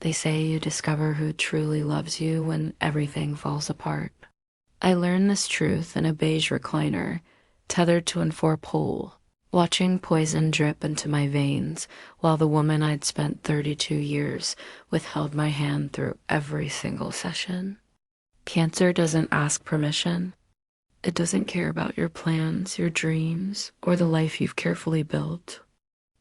They say you discover who truly loves you when everything falls apart. I learned this truth in a beige recliner, tethered to an four-pole, watching poison drip into my veins while the woman I'd spent 32 years with held my hand through every single session. Cancer doesn't ask permission. It doesn't care about your plans, your dreams, or the life you've carefully built.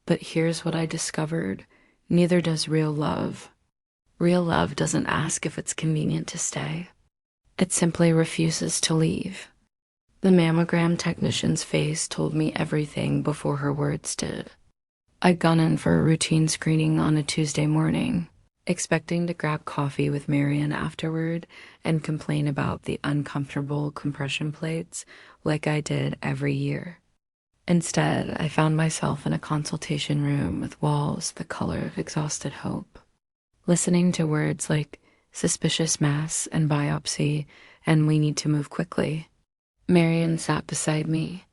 But here's what I discovered. Neither does real love. Real love doesn't ask if it's convenient to stay. It simply refuses to leave. The mammogram technician's face told me everything before her words did. I'd gone in for a routine screening on a Tuesday morning, expecting to grab coffee with Marian afterward and complain about the uncomfortable compression plates like I did every year. Instead, I found myself in a consultation room with walls the color of exhausted hope, listening to words like suspicious mass and biopsy and we need to move quickly. Marian sat beside me,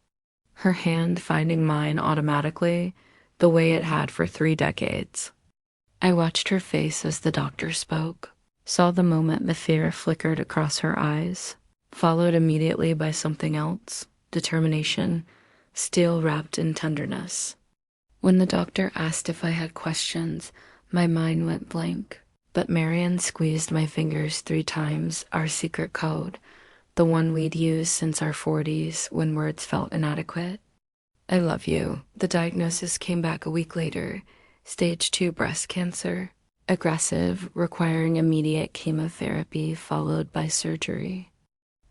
her hand finding mine automatically the way it had for 3 decades. I watched her face as the doctor spoke, saw the moment the fear flickered across her eyes, followed immediately by something else, determination, still wrapped in tenderness. When the doctor asked if I had questions, my mind went blank, but Marian squeezed my fingers 3 times, our secret code, the one we'd used since our 40s when words felt inadequate. I love you. The diagnosis came back a week later. Stage 2 breast cancer, aggressive, requiring immediate chemotherapy followed by surgery.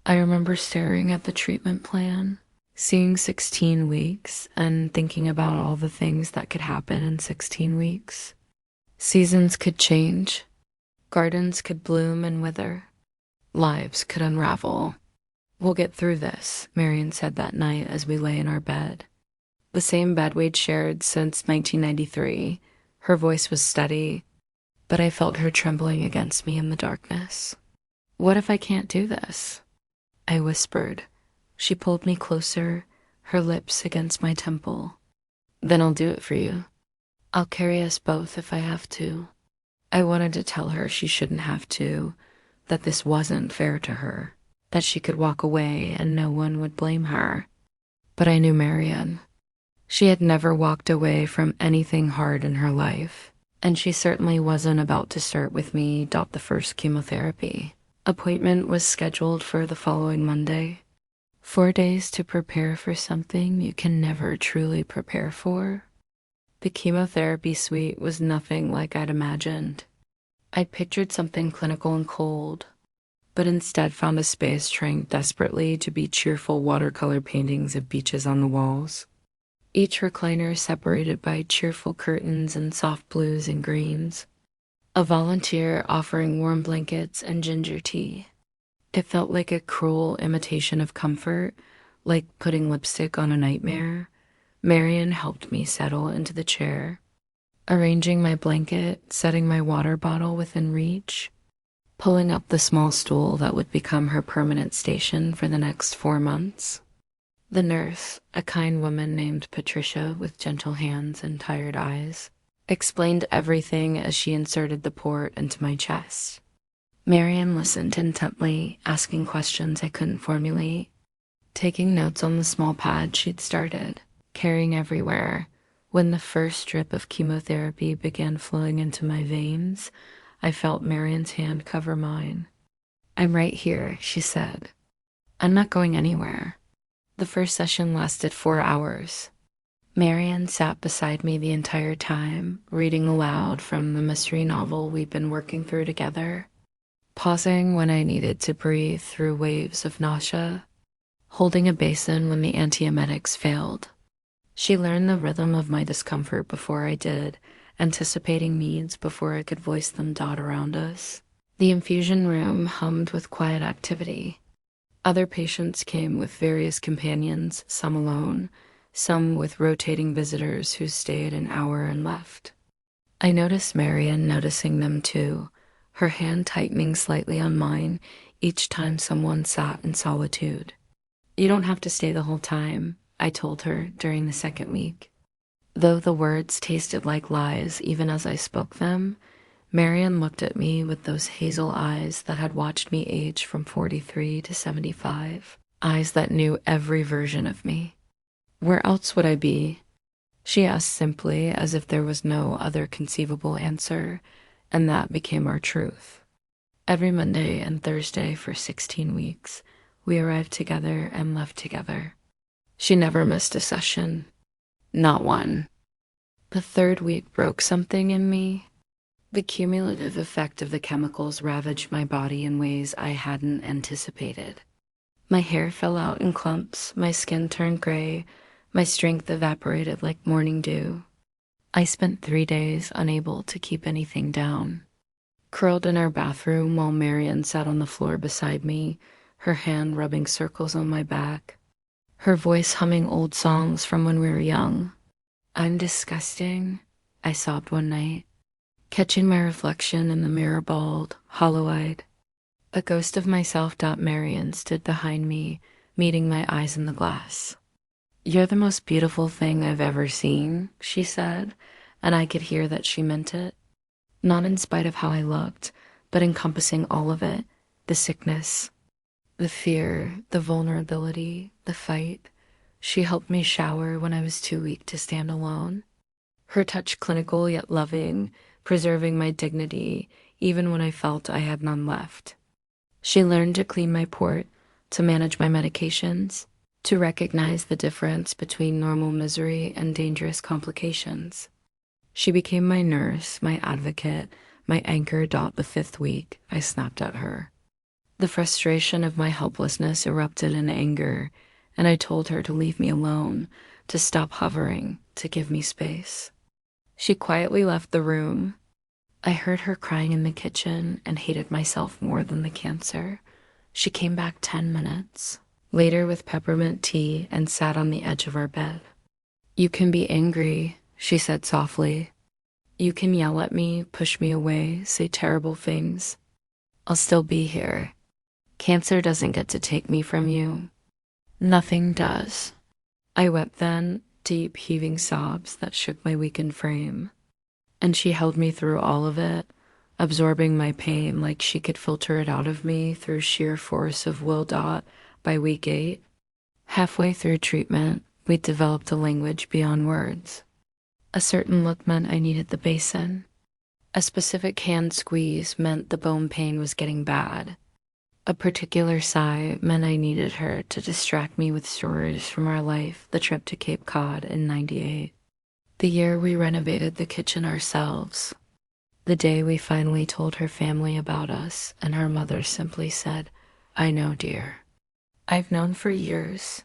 I remember staring at the treatment plan, seeing 16 weeks and thinking about all the things that could happen in 16 weeks. Seasons could change, gardens could bloom and wither, lives could unravel. We'll get through this, Marian said that night as we lay in our bed. The same bed we'd shared since 1993. Her voice was steady, but I felt her trembling against me in the darkness. What if I can't do this? I whispered. She pulled me closer, her lips against my temple. Then I'll do it for you. I'll carry us both if I have to. I wanted to tell her she shouldn't have to, that this wasn't fair to her, that she could walk away and no one would blame her. But I knew Marian. She had never walked away from anything hard in her life, and she certainly wasn't about to start with me the first chemotherapy. Appointment was scheduled for the following Monday. 4 days to prepare for something you can never truly prepare for. The chemotherapy suite was nothing like I'd imagined. I'd pictured something clinical and cold, but instead found a space trying desperately to be cheerful watercolor paintings of beaches on the walls. Each recliner separated by cheerful curtains and soft blues and greens. A volunteer offering warm blankets and ginger tea. It felt like a cruel imitation of comfort, like putting lipstick on a nightmare. Marian helped me settle into the chair, arranging my blanket, setting my water bottle within reach, pulling up the small stool that would become her permanent station for the next 4 months. The nurse, a kind woman named Patricia with gentle hands and tired eyes, explained everything as she inserted the port into my chest. Marian listened intently, asking questions I couldn't formulate, taking notes on the small pad she'd started, carrying everywhere. When the first drip of chemotherapy began flowing into my veins, I felt Marian's hand cover mine. "I'm right here," she said. "I'm not going anywhere." The first session lasted 4 hours. Marian sat beside me the entire time, reading aloud from the mystery novel we'd been working through together, pausing when I needed to breathe through waves of nausea, holding a basin when the antiemetics failed. She learned the rhythm of my discomfort before I did, anticipating needs before I could voice them dot around us. The infusion room hummed with quiet activity. Other patients came with various companions, some alone, some with rotating visitors who stayed an hour and left. I noticed Marian noticing them too, her hand tightening slightly on mine each time someone sat in solitude. "You don't have to stay the whole time," I told her during the second week. Though the words tasted like lies even as I spoke them, Marian looked at me with those hazel eyes that had watched me age from 43 to 75, eyes that knew every version of me. Where else would I be? She asked simply, as if there was no other conceivable answer, and that became our truth. Every Monday and Thursday for 16 weeks, we arrived together and left together. She never missed a session. Not one. The third week broke something in me. The cumulative effect of the chemicals ravaged my body in ways I hadn't anticipated. My hair fell out in clumps, my skin turned gray, my strength evaporated like morning dew. I spent 3 days unable to keep anything down. Curled in our bathroom while Marian sat on the floor beside me, her hand rubbing circles on my back, her voice humming old songs from when we were young. "I'm disgusting," I sobbed one night, catching my reflection in the mirror, bald, hollow-eyed. A ghost of myself, Marian, stood behind me, meeting my eyes in the glass. "You're the most beautiful thing I've ever seen," she said, and I could hear that she meant it. Not in spite of how I looked, but encompassing all of it, the sickness, the fear, the vulnerability, the fight. She helped me shower when I was too weak to stand alone. Her touch clinical yet loving, preserving my dignity even when I felt I had none left. She learned to clean my port, to manage my medications, to recognize the difference between normal misery and dangerous complications. She became my nurse, my advocate, my anchor. The 5th week, I snapped at her. The frustration of my helplessness erupted in anger, and I told her to leave me alone, to stop hovering, to give me space. She quietly left the room. I heard her crying in the kitchen and hated myself more than the cancer. She came back 10 minutes later with peppermint tea and sat on the edge of our bed. "You can be angry," she said softly. "You can yell at me, push me away, say terrible things. I'll still be here. Cancer doesn't get to take me from you. Nothing does." I wept then, deep heaving sobs that shook my weakened frame. And she held me through all of it, absorbing my pain like she could filter it out of me through sheer force of will. By week 8, halfway through treatment, we developed a language beyond words. A certain look meant I needed the basin. A specific hand squeeze meant the bone pain was getting bad. A particular sigh meant I needed her to distract me with stories from our life, the trip to Cape Cod in '98. The year we renovated the kitchen ourselves. The day we finally told her family about us, and her mother simply said, "I know, dear." I've known for years.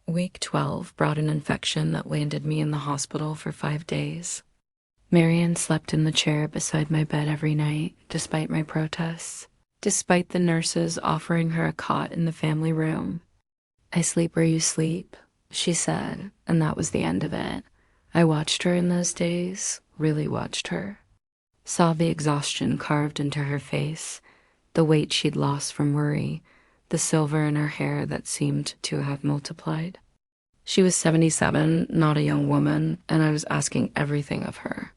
Week 12 brought an infection that landed me in the hospital for 5 days. Marian slept in the chair beside my bed every night, despite my protests, despite the nurses offering her a cot in the family room. "I sleep where you sleep," she said, and that was the end of it. I watched her in those days, really watched her. Saw the exhaustion carved into her face, the weight she'd lost from worry, the silver in her hair that seemed to have multiplied. She was 77, not a young woman, and I was asking everything of her.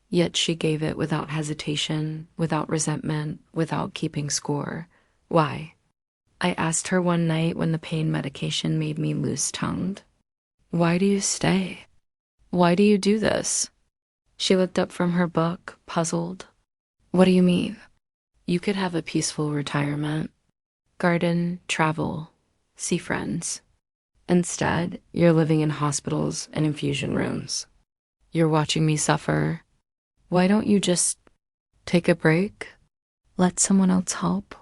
Yet she gave it without hesitation, without resentment, without keeping score. Why? I asked her one night when the pain medication made me loose-tongued. "Why do you stay? Why do you do this?" She looked up from her book, puzzled. "What do you mean?" "You could have a peaceful retirement. Garden, travel, see friends. Instead, you're living in hospitals and infusion rooms. You're watching me suffer. Why don't you just take a break? Let someone else help?"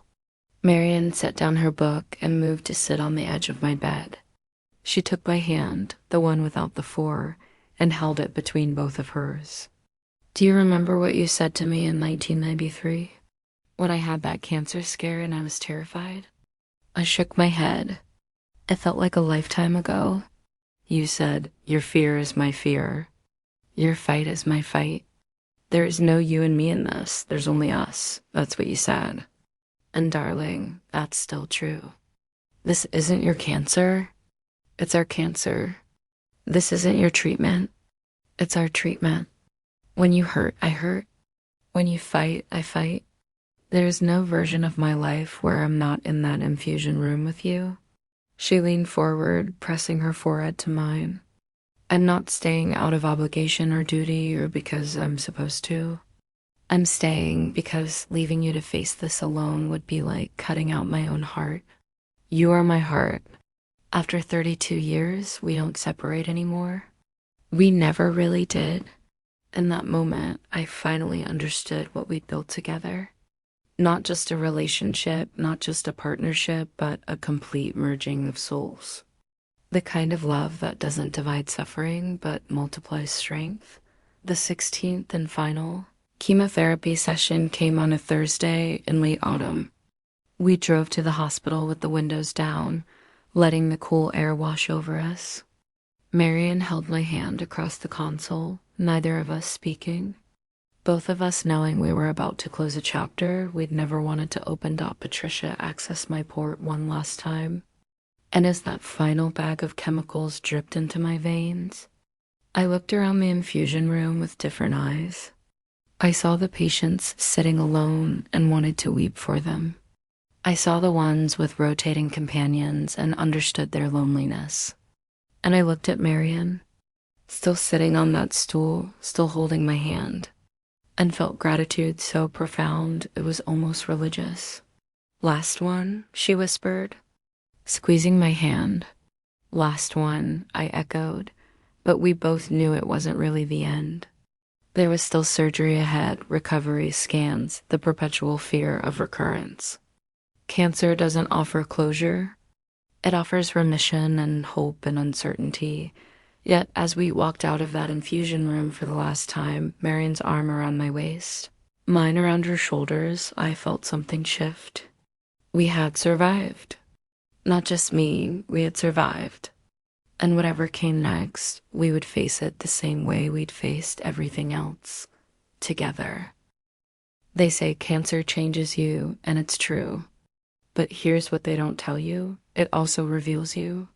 Marian set down her book and moved to sit on the edge of my bed. She took my hand, the one without the 4, and held it between both of hers. "Do you remember what you said to me in 1993? When I had that cancer scare and I was terrified?" I shook my head. It felt like a lifetime ago. "You said, 'Your fear is my fear. Your fight is my fight. There is no you and me in this. There's only us.' That's what you said. And darling, that's still true. This isn't your cancer. It's our cancer. This isn't your treatment. It's our treatment. When you hurt, I hurt. When you fight, I fight. There is no version of my life where I'm not in that infusion room with you. She leaned forward, pressing her forehead to mine. I'm not staying out of obligation or duty or because I'm supposed to. I'm staying because leaving you to face this alone would be like cutting out my own heart. You are my heart. After 32 years, we don't separate anymore. We never really did. In that moment, I finally understood what we'd built together. Not just a relationship, not just a partnership, but a complete merging of souls. The kind of love that doesn't divide suffering, but multiplies strength. The 16th and final chemotherapy session came on a Thursday in late autumn. We drove to the hospital with the windows down, letting the cool air wash over us. Marion held my hand across the console, neither of us speaking. Both of us knowing we were about to close a chapter we'd never wanted to open. Patricia access my port one last time. And as that final bag of chemicals dripped into my veins, I looked around the infusion room with different eyes. I saw the patients sitting alone and wanted to weep for them. I saw the ones with rotating companions and understood their loneliness. And I looked at Marion, still sitting on that stool, still holding my hand, and felt gratitude so profound it was almost religious. Last one, she whispered, squeezing my hand. Last one, I echoed, but we both knew it wasn't really the end. There was still surgery ahead, recovery, scans, the perpetual fear of recurrence. Cancer doesn't offer closure. It offers remission and hope and uncertainty. Yet, as we walked out of that infusion room for the last time, Marion's arm around my waist, mine around her shoulders, I felt something shift. We had survived. Not just me, we had survived. And whatever came next, we would face it the same way we'd faced everything else, together. They say cancer changes you, and it's true. But here's what they don't tell you. It also reveals you.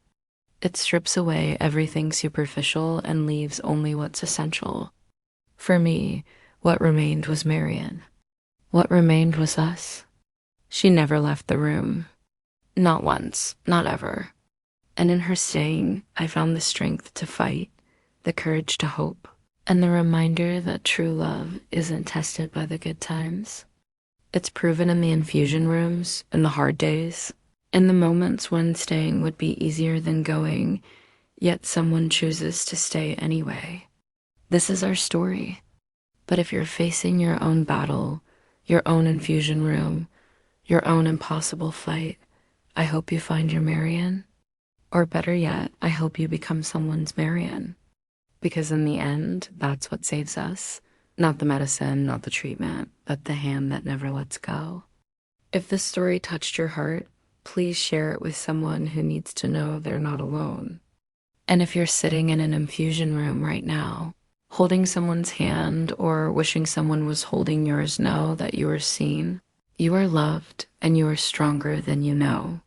It strips away everything superficial and leaves only what's essential. For me, what remained was Marion. What remained was us. She never left the room. Not once, not ever. And in her staying, I found the strength to fight, the courage to hope, and the reminder that true love isn't tested by the good times. It's proven in the infusion rooms, in the hard days, in the moments when staying would be easier than going, yet someone chooses to stay anyway. This is our story. But if you're facing your own battle, your own infusion room, your own impossible fight, I hope you find your Marion. Or better yet, I hope you become someone's Marion. Because in the end, that's what saves us. Not the medicine, not the treatment, but the hand that never lets go. If this story touched your heart, please share it with someone who needs to know they're not alone. And if you're sitting in an infusion room right now, holding someone's hand or wishing someone was holding yours, know that you are seen, you are loved, and you are stronger than you know.